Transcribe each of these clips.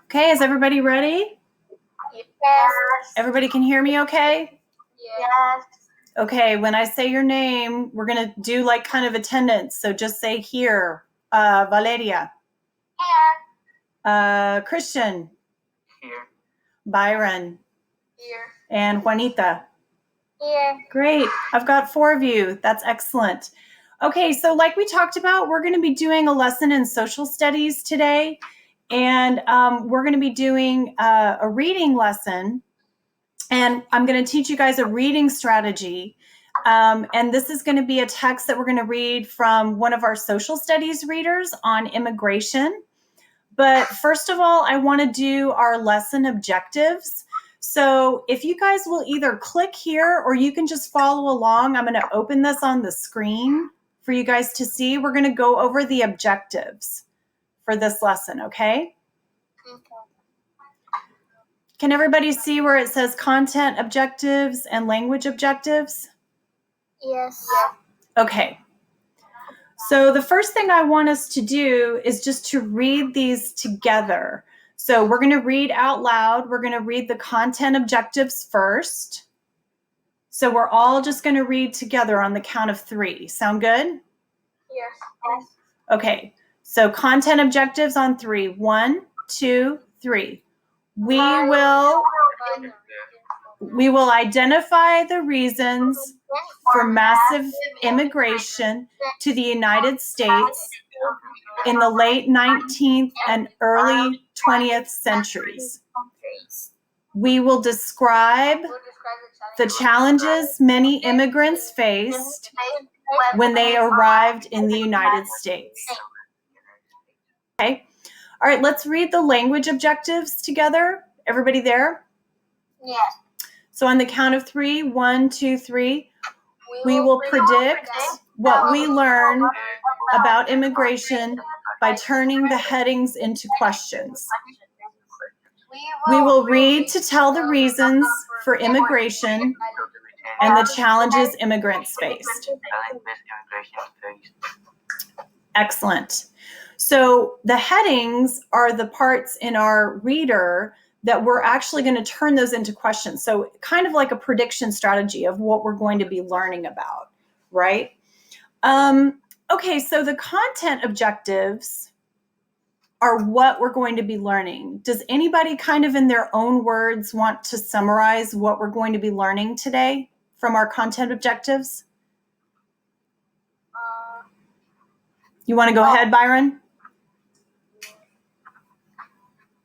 Okay, is everybody ready? Yes. Everybody can hear me okay? Yes. Okay, when I say your name, we're going to do like kind of attendance. So just say here. Valeria. Here. Christian. Here. Byron. Here. And Juanita. Here. Great. I've got 4 of you. That's excellent. Okay, so like we talked about, we're going to be doing a lesson in social studies today. And we're going to be doing a reading lesson. And I'm going to teach you guys a reading strategy. And this is going to be a text that we're going to read from one of our social studies readers on immigration. But first of all, I want to do our lesson objectives. So if you guys will either click here or you can just follow along, I'm going to open this on the screen for you guys to see. We're going to go over the objectives for this lesson, okay? Can everybody see where it says content objectives and language objectives? Yes. Okay. So the first thing I want us to do is just to read these together. So we're going to read out loud. We're going to read the content objectives first. So we're all just going to read together on the count of 3. Sound good? Yes. Okay. So content objectives on 3. 1, 2, 3. We will identify the reasons for massive immigration to the United States in the late 19th and early 20th centuries. We will describe the challenges many immigrants faced when they arrived in the United States. Okay. All right, let's read the language objectives together. Everybody there? Yes. So on the count of 3, 1, 2, 3, we will predict what we learn about immigration by turning the headings into questions. We will read to tell the reasons for immigration and the challenges immigrants faced. Excellent. So the headings are the parts in our reader that we're actually going to turn those into questions. So kind of like a prediction strategy of what we're going to be learning about, right? Okay, so the content objectives are what we're going to be learning. Does anybody kind of in their own words want to summarize what we're going to be learning today from our content objectives? You want to go ahead, Byron?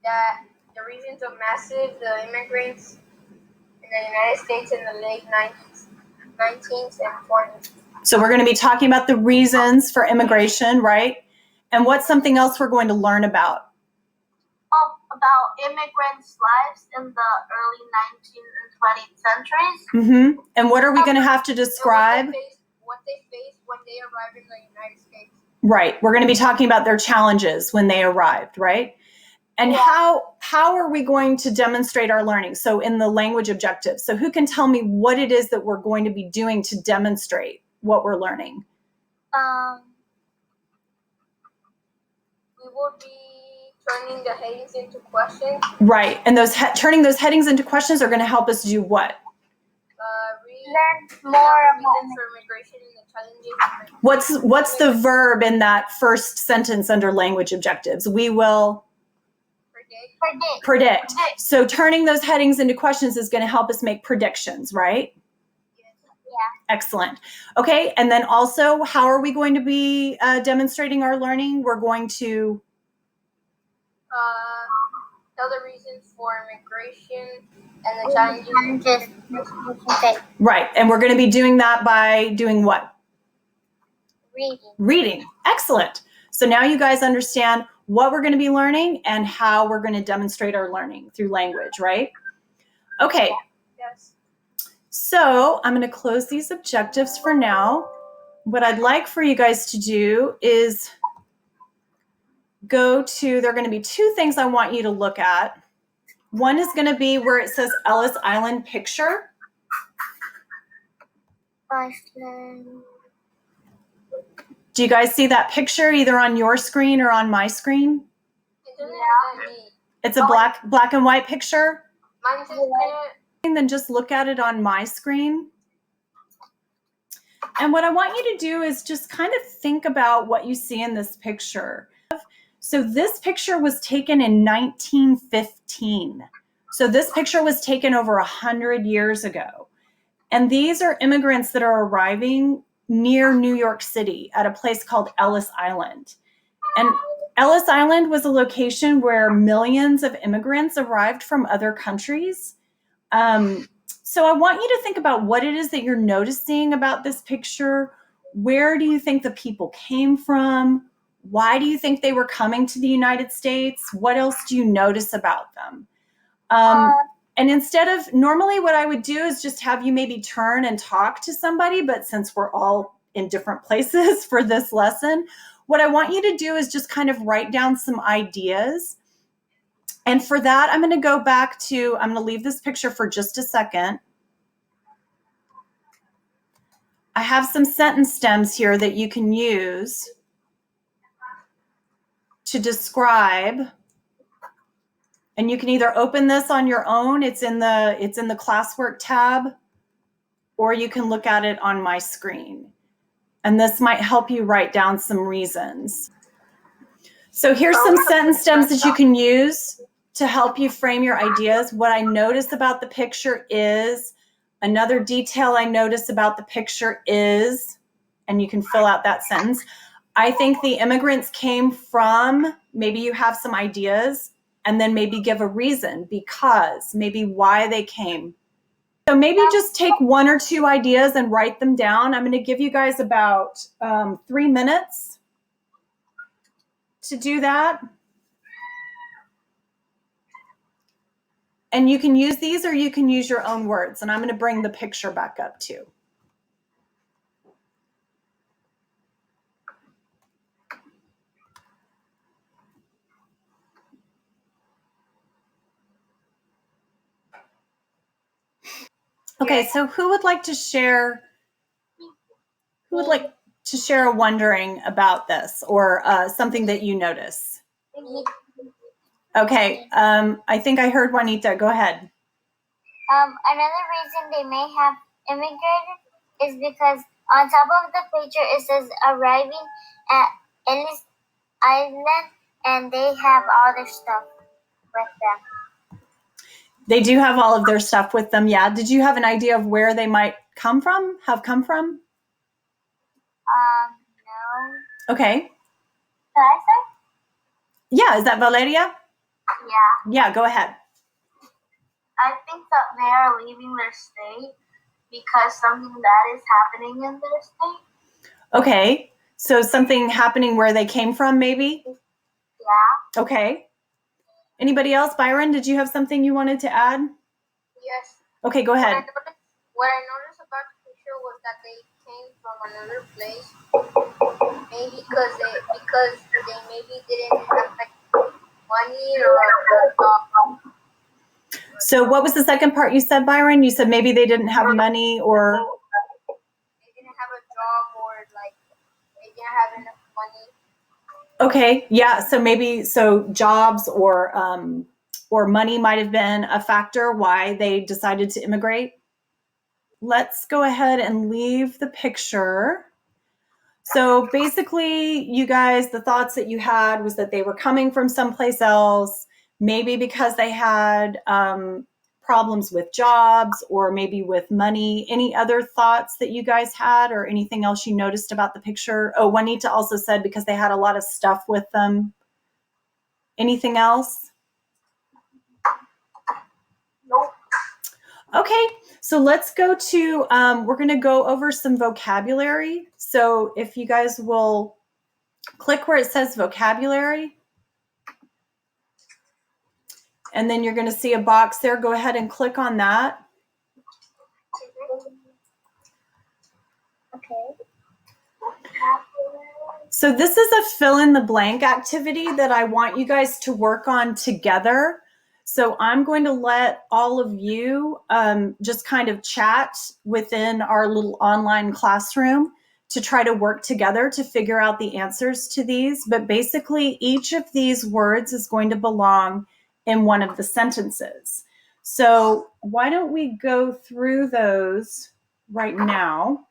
That the reasons of massive the immigrants in the United States in the late 19th and 20th. So we're going to be talking about the reasons for immigration, right? And what's something else we're going to learn about? About immigrants' lives in the early 19th and 20th centuries. And what are we going to have to describe? What they faced when they arrived in the United States. Right. We're going to be talking about their challenges when they arrived, right? And how are we going to demonstrate our learning? So in the language objectives. So who can tell me what it is that we're going to be doing to demonstrate what we're learning? We will be turning the headings into questions. Right. And those turning those headings into questions are going to help us do what? Learn more about immigration and the challenges. What's the verb in that first sentence under language objectives? We will predict. So turning those headings into questions is going to help us make predictions, right? Yeah. Excellent. Okay, and then also, how are we going to be demonstrating our learning? We're going to tell the reasons for immigration and the challenges. Right, and we're going to be doing that by doing what? Reading. Excellent. So now you guys understand what we're going to be learning and how we're going to demonstrate our learning through language, right? Okay. Yes. So I'm going to close these objectives for now. What I'd like for you guys to do is there are going to be 2 things I want you to look at. One is going to be where it says Ellis Island picture. Do you guys see that picture either on your screen or on my screen? It's a black and white picture? Mine says clear. And then just look at it on my screen. And what I want you to do is just kind of think about what you see in this picture. So this picture was taken in 1915. So this picture was taken over 100 years ago. And these are immigrants that are arriving near New York City at a place called Ellis Island. And Ellis Island was a location where millions of immigrants arrived from other countries. So I want you to think about what it is that you're noticing about this picture. Where do you think the people came from? Why do you think they were coming to the United States? What else do you notice about them? And instead of, normally what I would do is just have you maybe turn and talk to somebody, but since we're all in different places for this lesson, what I want you to do is just kind of write down some ideas. And for that, I'm going to go back to, I'm going to leave this picture for just a second. I have some sentence stems here that you can use to describe. And you can either open this on your own, it's in the classwork tab, or you can look at it on my screen. And this might help you write down some reasons. So here's some sentence stems that you can use to help you frame your ideas. What I notice about the picture is, another detail I notice about the picture is, and you can fill out that sentence. I think the immigrants came from, maybe you have some ideas, and then maybe give a reason, because, maybe why they came. So maybe just take one or two ideas and write them down. I'm going to give you guys about 3 minutes to do that. And you can use these or you can use your own words. And I'm going to bring the picture back up too. Okay, so who would like to share? Who would like to share a wondering about this or something that you notice? Okay, I think I heard Juanita. Go ahead. Another reason they may have immigrated is because on top of the picture it says arriving at Ellis Island, and they have all their stuff with them. They do have all of their stuff with them, yeah. Did you have an idea of where they might come from, have come from? No. Okay. Can I say? Yeah, is that Valeria? Yeah. Yeah, go ahead. I think that they are leaving their state because something bad is happening in their state. Okay, so something happening where they came from, maybe? Yeah. Okay. Anybody else? Byron, did you have something you wanted to add? Yes. Okay, go ahead. What I noticed about the picture was that they came from another place. Maybe because they maybe didn't have like money or So what was the second part you said, Byron? You said maybe they didn't have money or? they didn't have a job, or like they didn't have enough money. Okay, yeah, so maybe, so jobs or money might have been a factor why they decided to immigrate. Let's go ahead and leave the picture. So basically, you guys, the thoughts that you had was that they were coming from someplace else, maybe because they had problems with jobs or maybe with money. Any other thoughts that you guys had or anything else you noticed about the picture? Oh, Juanita also said because they had a lot of stuff with them. Anything else? Nope. Okay, so let's go to, we're going to go over some vocabulary. So if you guys will click where it says vocabulary, and then you're going to see a box there. Go ahead and click on that. Okay. So this is a fill in the blank activity that I want you guys to work on together. So I'm going to let all of you just kind of chat within our little online classroom to try to work together to figure out the answers to these. But basically, each of these words is going to belong in one of the sentences. So why don't we go through those right now?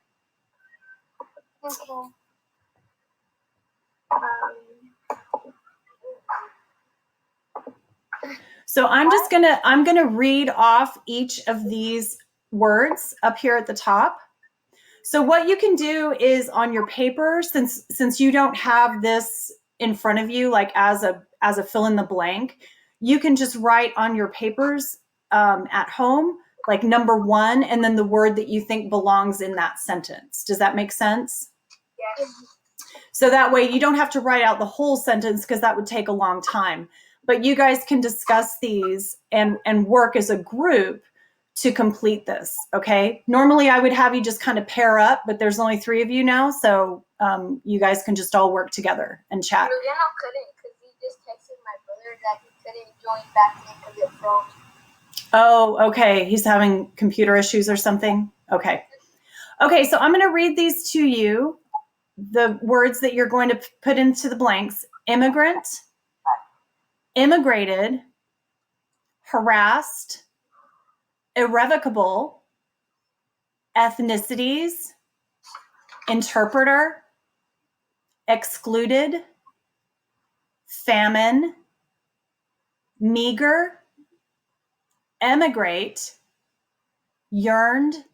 Okay. So I'm gonna read off each of these words up here at the top. So what you can do is on your paper, since you don't have this in front of you, like as a fill in the blank, you can just write on your papers at home, like number 1, and then the word that you think belongs in that sentence. Does that make sense? Yes. So that way you don't have to write out the whole sentence because that would take a long time. But you guys can discuss these and work as a group to complete this, okay? Normally I would have you just kind of pair up, but there's only 3 of you now, so you guys can just all work together and chat. Juliano couldn't because he just texted my brother that he couldn't join back in because it froze. Oh, okay. He's having computer issues or something? Okay. Okay, so I'm going to read these to you, the words that you're going to put into the blanks. Immigrant, immigrated, harassed, irrevocable, ethnicities, interpreter, excluded, famine, meager, emigrate, yearned,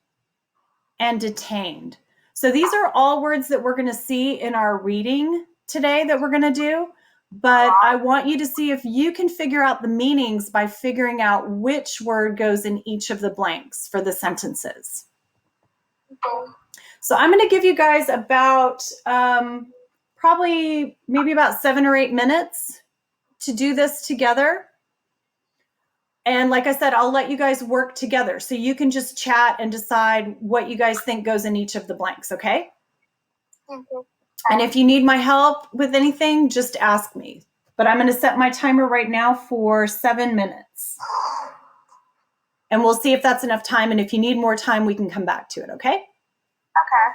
and detained. So these are all words that we're going to see in our reading today that we're going to do. But I want you to see if you can figure out the meanings by figuring out which word goes in each of the blanks for the sentences. Okay. So I'm going to give you guys about probably maybe about 7 or 8 minutes to do this together. And like I said, I'll let you guys work together. So you can just chat and decide what you guys think goes in each of the blanks, okay? Okay. And if you need my help with anything, just ask me. But I'm going to set my timer right now for 7 minutes. And we'll see if that's enough time. And if you need more time, we can come back to it, okay? Okay.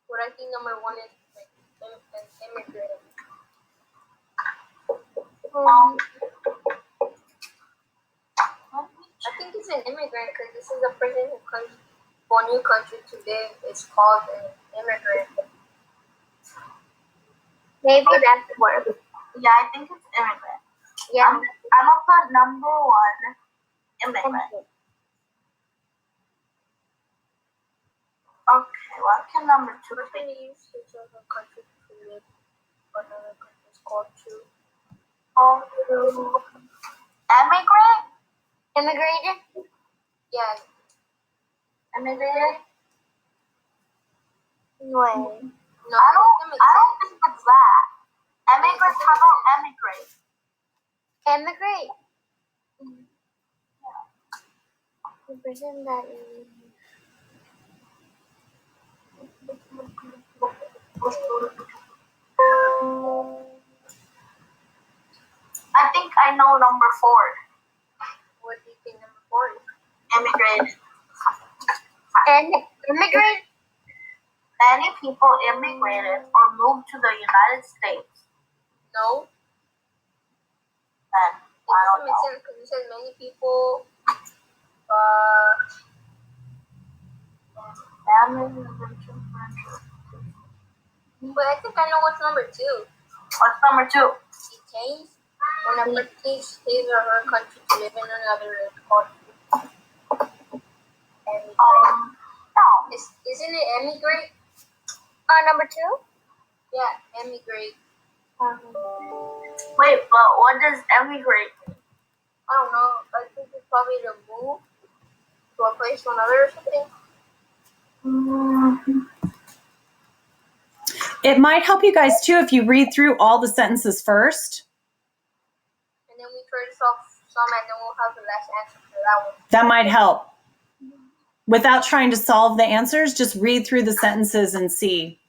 What I think number 1 is like immigrant. I think it's an immigrant because this is a person who comes to a new country to live. It's called an immigrant. Maybe that's the word. Yeah, I think it's immigrant. Yeah. I'm gonna put number 1, immigrant. Okay, what can number 2 We're be? going to use his or her country to live. Another country is called to. Emigrant? Immigrated? Yeah. Immigrated? No. No, I it doesn't make don't sense. think it's that. Emigrant, how about emigrate? Emigrate. The person that I think I know number 4. What do you think number 4 is? Immigrate. and immigrate. Many people immigrated or moved to the United States. No. Then, It I doesn't don't make know. sense because it says many people. But I think I know what's number 2. What's number 2? Detained. When a person leaves his or her country to live in another, it's called. No. Isn't it emigrate? Number 2. Yeah, emigrate. Wait, but what does emigrate mean? I don't know. I think it's probably to move to a place to another or something. It might help you guys too if you read through all the sentences first. And then we try to solve some, and then we'll have the last answer for that one. That might help. Without trying to solve the answers, just read through the sentences and see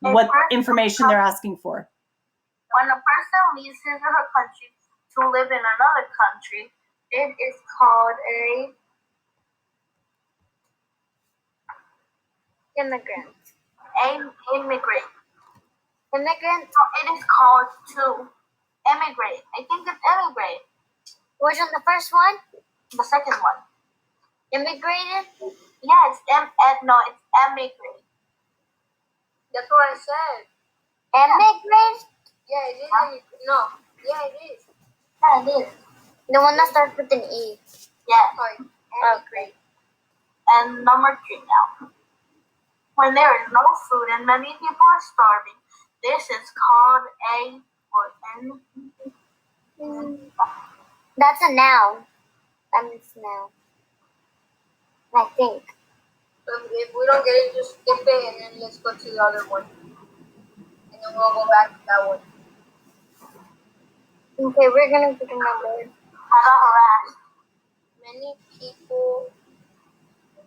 what information they're asking for. When a person leaves his or her country to live in another country, it is called a Immigrant. immigrant. Immigrant. So it is called to emigrate. I think it's emigrate. Which one? The first one? The second one. Immigrated. Yeah, it's it's emigrate. That's what I said. Emigrate. Yeah, it is. No. Yeah, it is. Yeah, it is. The one that starts with an E. Yeah. Like, Okay. And number 3 now. When there is no food and many people are starving, this is called a or an. That's a noun. That means noun. I think. So if we don't get it, just skip it and then let's go to the other one. And then we'll go back to that one. Okay, we're gonna put a number. How about harassed? Many people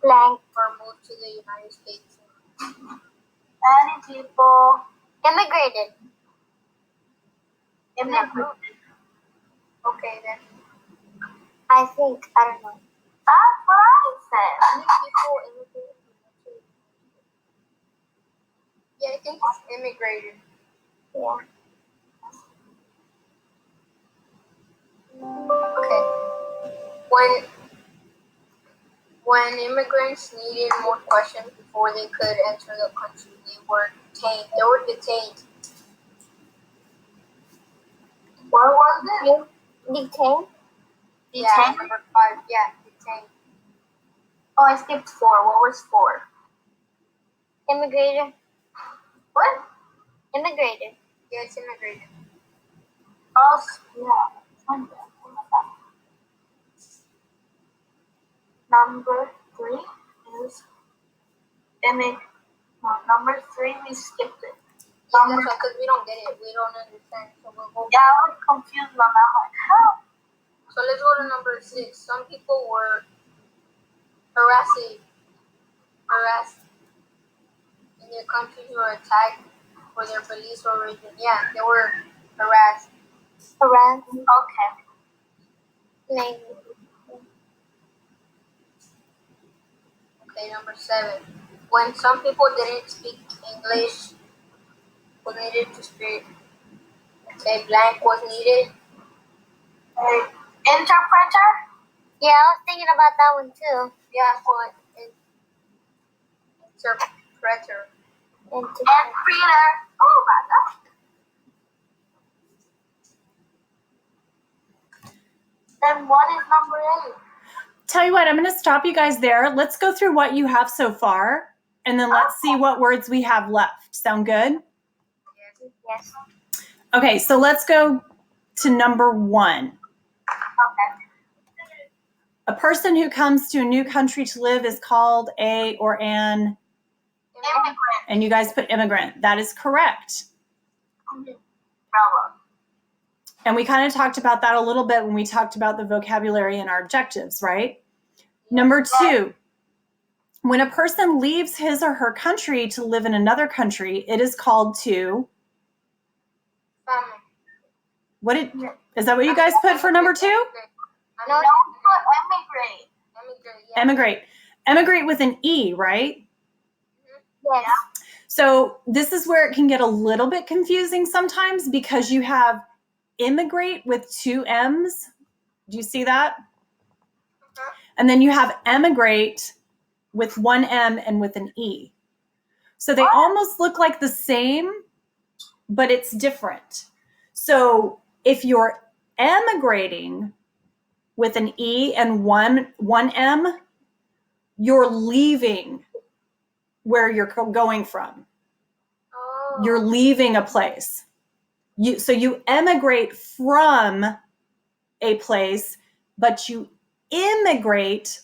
Blank. are moved to the United States. Many people Immigrated. immigrated. Okay, then. I think. I don't know. That's what I said. Many people immigrated. Yeah, I think it's immigrated. Yeah. Okay. When immigrants needed more questions before they could enter the country, they were detained. Where was it? Detain. Yeah, Detained? number 5. Yeah, detained. Oh, I skipped 4. What was 4? Immigrated. What? Immigrated. Yeah, it's immigrated. Oh, yeah. Number 3 is number 3 we skipped it. Yeah, that's right, because we don't get it. We don't understand. So we'll go. Yeah, I was confused on that one. How? So let's go to number 6. Some people were harassed in their countries or attacked for their beliefs or religion. Yeah, they were harassed. Harassed. Okay. Maybe. Okay, number 7. When some people didn't speak English, was needed to speak. Okay, blank was needed. Interpreter? Yeah, I was thinking about that one too. Yeah, for interpreter. Interpreter. Oh my gosh. Then what is number 8? Tell you what, I'm going to stop you guys there. Let's go through what you have so far, and then let's see what words we have left. Sound good? Yes. Okay, so let's go to number 1. Okay. A person who comes to a new country to live is called a or an, Immigrant. and you guys put immigrant. That is correct. Bravo. And we kind of talked about that a little bit when we talked about the vocabulary and our objectives, right? Number 2, when a person leaves his or her country to live in another country, it is called to, is that what you guys put for number 2? No, Immigrate. yeah. Emigrate. Emigrate with an E, right? Yes. So this is where it can get a little bit confusing sometimes because you have immigrate with 2 M's. Do you see that? And then you have emigrate with 1 M and with an E. So they almost look like the same, but it's different. So if you're emigrating with an E and one M, you're leaving where you're going from. Oh. You're leaving a place. So you emigrate from a place, but you immigrate,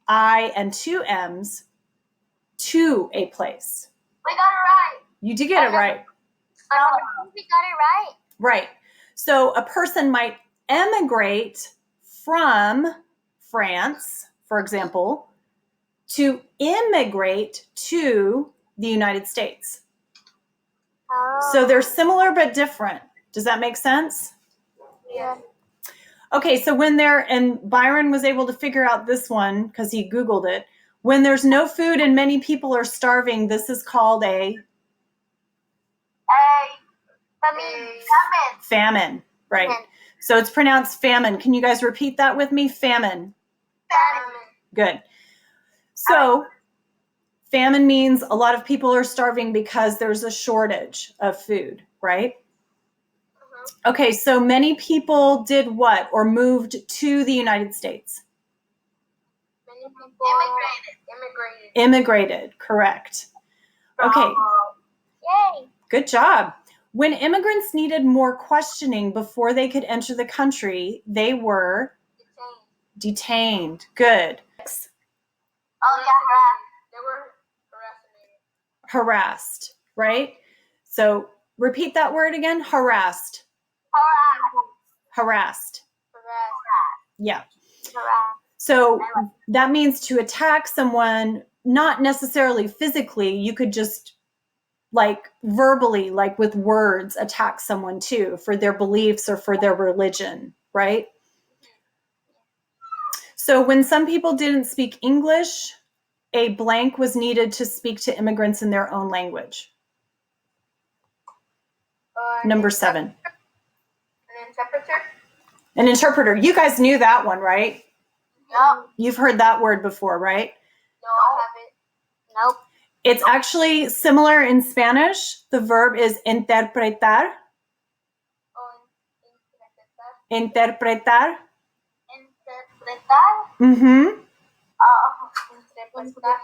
I and 2 M's, to a place. We got it right. You did get it right. We got it right. Right. So a person might emigrate from France, for example, to immigrate to the United States. Oh. So they're similar but different. Does that make sense? Yeah. Okay, so and Byron was able to figure out this one because he Googled it. When there's no food and many people are starving, this is called a Famine. Famine, right? So it's pronounced famine. Can you guys repeat that with me? Famine. Famine. Good. So famine means a lot of people are starving because there's a shortage of food, right? Okay, so many people did what or moved to the United States? Many people immigrated. Immigrated, correct. Okay, Yay. good job. When immigrants needed more questioning before they could enter the country, they were detained. Good. Oh yeah, They were harassed. Harassed, right? So repeat that word again. Harassed. Harassed. Yeah. So that means to attack someone, not necessarily physically. You could just like verbally, like with words, attack someone too for their beliefs or for their religion, right? So when some people didn't speak English, a blank was needed to speak to immigrants in their own language. Number 7. An interpreter. An interpreter. You guys knew that one, right? Yep. You've heard that word before, right? No, I haven't. Nope. It's actually similar in Spanish. The verb is interpretar. Oh, Interpretar. Interpretar. Mm-hmm. interpretar.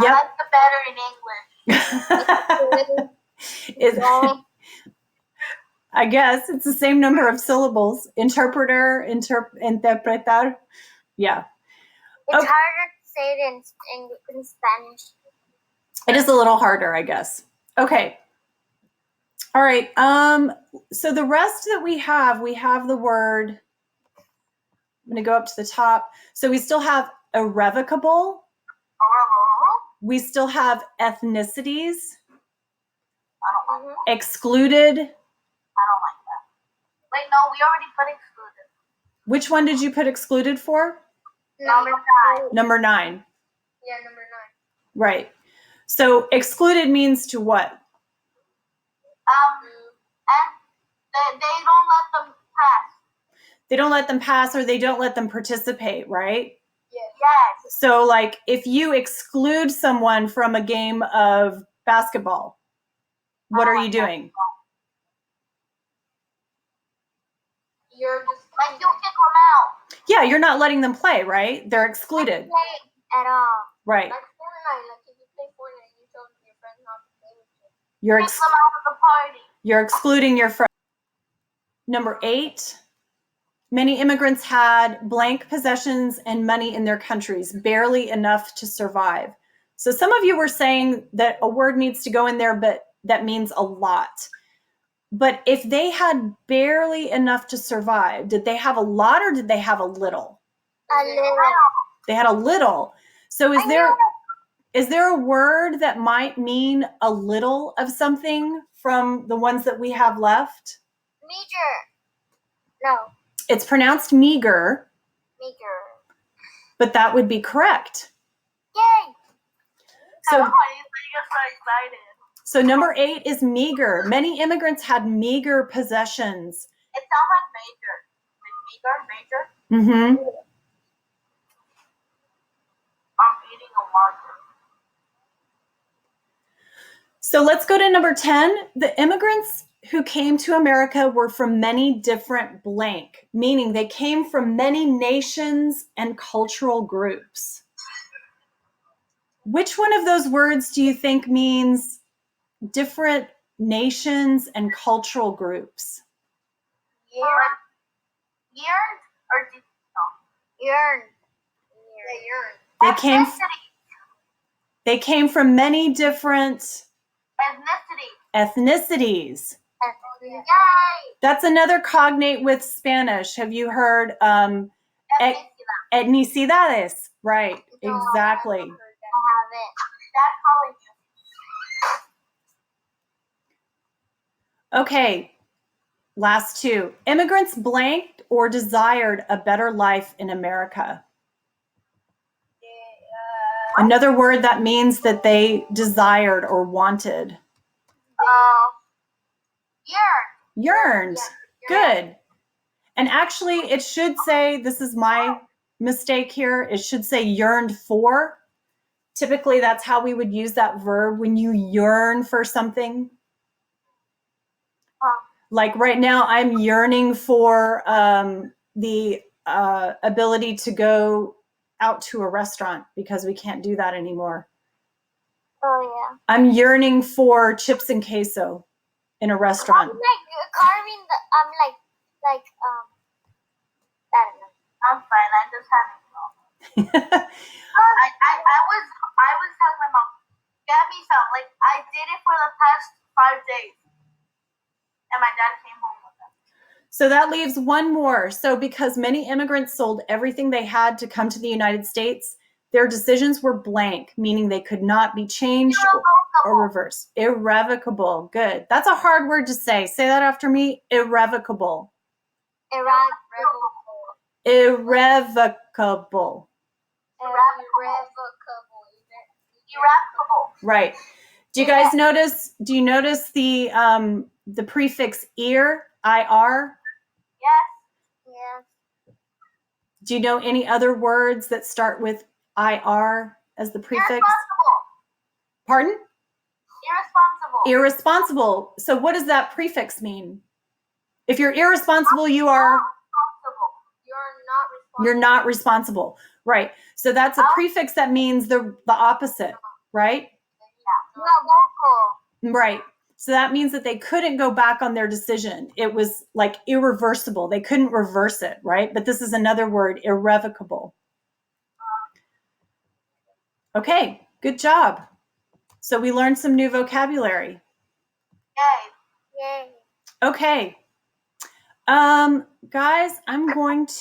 Yep. That's the better in English. It's, I guess it's the same number of syllables. Interpreter, interpretar. Yeah. It's Okay. harder to say it in Spanish. It is a little harder, I guess. Okay. All right. So the rest that we have the word, I'm going to go up to the top. So we still have irrevocable. We still have ethnicities. I don't like that. Excluded. I don't like that. Wait, no, we already put excluded. Which one did you put excluded for? Number 9. Number 9. Yeah, number 9. Right. So excluded means to what? And they don't let them pass. They don't let them pass or they don't let them participate, right? Yes. So like if you exclude someone from a game of basketball, what are you doing? You're just Like you kick them out. Yeah, you're not letting them play, right? They're excluded. Play at all. Right. like Fortnite. Like if you play Fortnite and you tell your friends not to play with you. You're Kick them out of the party. You're excluding your friend. Number 8, many immigrants had blank possessions and money in their countries, barely enough to survive. So some of you were saying that a word needs to go in there, but that means a lot. But if they had barely enough to survive, did they have a lot or did they have a little? A little. They had a little. So is there a word that might mean a little of something from the ones that we have left? Meager. No. It's pronounced meager, Meager. but that would be correct. Yay. So, You get so excited. so number 8 is meager. Many immigrants had meager possessions. It sounds like major. Like major. Mm-hmm. I'm eating a marker. So let's go to number 10. The immigrants who came to America were from many different blank, meaning they came from many nations and cultural groups. Which one of those words do you think means different nations and cultural groups? Years or Yearn. They came from many different ethnicities. Yay! That's another cognate with Spanish. Have you heard etnicidades? Right, exactly. I haven't. That's calling you. Okay, last 2. Immigrants blanked or desired a better life in America. Another word that means that they desired or wanted. Yearn. Yearned. Yeah. Good. And actually, it should say, this is my mistake here, it should say yearned for. Typically, that's how we would use that verb when you yearn for something. Like right now, I'm yearning for the ability to go out to a restaurant because we can't do that anymore. Oh yeah. I'm yearning for chips and queso in a restaurant. I'm like carving the. I'm like I don't know. I'm fine. I just had it. I was telling my mom, get me some. Like I did it for the past 5 days, and my dad came home with it. So that leaves one more. So because many immigrants sold everything they had to come to the United States, their decisions were blank, meaning they could not be changed or reversed. Irrevocable. Good. That's a hard word to say. Say that after me. Irrevocable. Irrevocable. Irrevocable. Irrevocable. Right. Do you guys notice? Do you notice the prefix ear? IR. Yes. Yes. Do you know any other words that start with IR as the prefix? Irresponsible. Pardon? Irresponsible. Irresponsible. So what does that prefix mean? If you're irresponsible, you are you're not responsible. Right. So that's a prefix that means the opposite, right? Not vocal. Right. So that means that they couldn't go back on their decision. It was like irreversible. They couldn't reverse it, right? But this is another word, irrevocable. Okay, good job. So we learned some new vocabulary. Yay. Yay. Okay. Guys, I'm going to